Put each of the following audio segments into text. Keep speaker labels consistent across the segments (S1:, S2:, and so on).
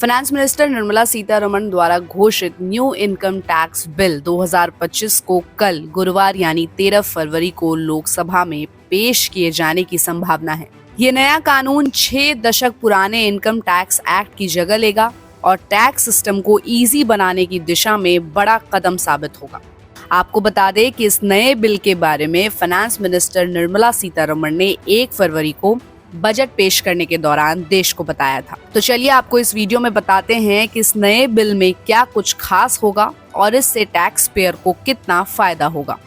S1: Finance minister Nirmala Sitharaman द्वारा घोषित new income tax bill 2025 को कल गुरुवार यानी 13 फरवरी को लोकसभा में पेश किए जाने की संभावना है। ये नया कानून 6 दशक पुराने इनकम टैक्स एक्ट की जगह लेगा और टैक्स सिस्टम को इजी बनाने की दिशा में बड़ा कदम साबित होगा। आपको बता दें कि इस नए बिल के बारे में फाइनेंस मिनिस्टर निर्मला सीतारमण ने 1 फरवरी को बजट पेश करने के दौरान देश को बताया था। तो चलिए आपको इस वीडियो में बताते हैं कि इस नए बिल में क्या कुछ खास होगा और इससे टैक्स पेयर को कितना फायदा होगा।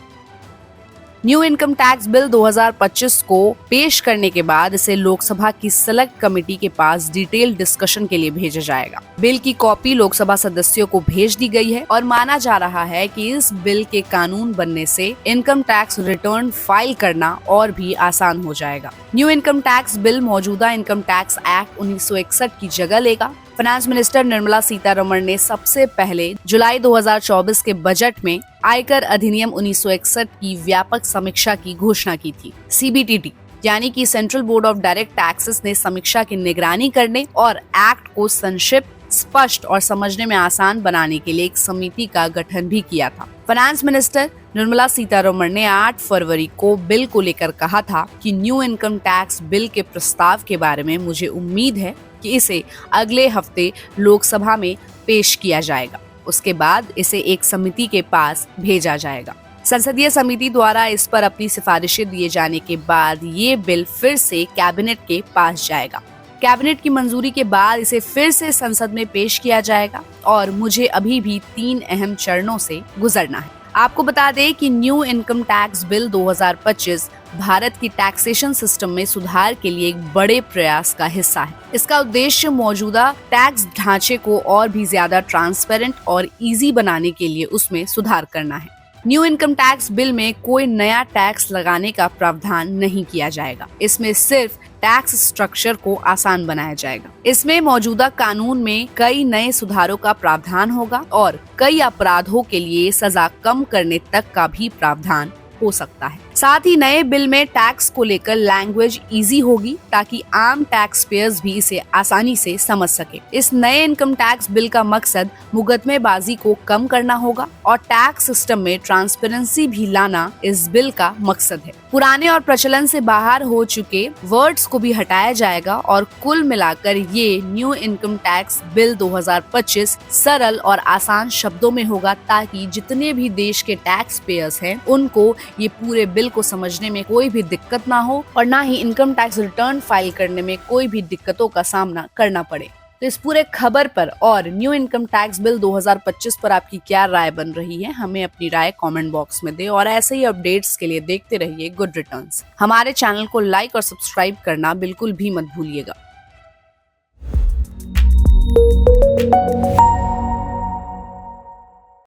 S1: न्यू इनकम टैक्स बिल 2025 को पेश करने के बाद इसे लोकसभा की सेलेक्ट कमेटी के पास डिटेल डिस्कशन के लिए भेजा जाएगा। बिल की कॉपी लोकसभा सदस्यों को भेज दी गई है और माना जा रहा है कि इस बिल के कानून बनने से इनकम टैक्स रिटर्न फाइल करना और भी आसान हो जाएगा। न्यू इनकम टैक्स बिल मौजूदा इनकम टैक्स एक्ट 1961 की जगह लेगा। फाइनेंस मिनिस्टर निर्मला सीतारमण ने सबसे पहले जुलाई 2024 के बजट में आयकर अधिनियम 1961 की व्यापक समीक्षा की घोषणा की थी। CBDT यानी कि central board of direct taxes ने समीक्षा की निगरानी करने और एक्ट को संक्षिप्त, स्पष्ट और समझने में आसान बनाने के लिए एक समिति का गठन भी किया था। फाइनेंस मिनिस्टर निर्मला सीतारमण ने 8 फरवरी को बिल को लेकर कहा था कि न्यू इनकम टैक्स बिल के प्रस्ताव के बारे में मुझे उम्मीद है कि इसे अगले हफ्ते लोकसभा में पेश किया जाएगा। उसके बाद इसे एक समिति के पास भेजा जाएगा। संसदीय समिति द्वारा इस पर अपनी सिफारिशें दिए जाने के बाद ये बिल फिर से कैबिनेट के पास जाएगा। कैबिनेट की मंजूरी के बाद इसे फिर से संसद में पेश किया जाएगा और मुझे अभी भी 3 अहम चरणों से गुजरना है। आपको बता दें कि new income tax bill 2025 Bharat की टैक्सेशन सिस्टम में सुधार के लिए एक बड़े प्रयास का हिस्सा है। इसका उद्देश्य मौजूदा टैक्स ढांचे को और भी ज्यादा ट्रांसपेरेंट और इजी बनाने के लिए उसमें सुधार करना है। न्यू इनकम टैक्स बिल में कोई नया टैक्स लगाने का प्रावधान नहीं किया जाएगा। इसमें सिर्फ टैक्स स्ट्रक्चर को आसान बनाया जाएगा। इसमें मौजूदा कानून में कई नए सुधारों का प्रावधान होगा और कई अपराधों के लिए सजा कम करने तक का भी प्रावधान हो सकता है। साथ ही नए बिल में टैक्स को लेकर लैंग्वेज इजी होगी ताकि आम टैक्स पेयर्स भी इसे आसानी से समझ सके। इस नए इनकम टैक्स बिल का मकसद मुकदमेबाजी को कम करना होगा और टैक्स सिस्टम में ट्रांसपेरेंसी भी लाना इस बिल का मकसद है। पुराने और प्रचलन से बाहर हो चुके वर्ड्स को भी हटाया जाएगा और कुल मिलाकर ये न्यू इनकम टैक्स बिल 2025 सरल और आसान शब्दों में होगा ताकि जितने भी देश के टैक्स पेयर्स हैं उनको ये पूरे बिल को समझने में कोई भी दिक्कत ना हो और ना ही इनकम टैक्स रिटर्न फाइल करने में कोई भी दिक्कतों का सामना करना पड़े। तो इस पूरे खबर पर और न्यू इनकम टैक्स बिल 2025 पर आपकी क्या राय बन रही है, हमें अपनी राय कमेंट बॉक्स में दे और ऐसे ही अपडेट्स के लिए देखते रहिए गुड रिटर्न्स। हमारे चैनल को लाइक और सब्सक्राइब करना बिल्कुल भी मत भूलिएगा।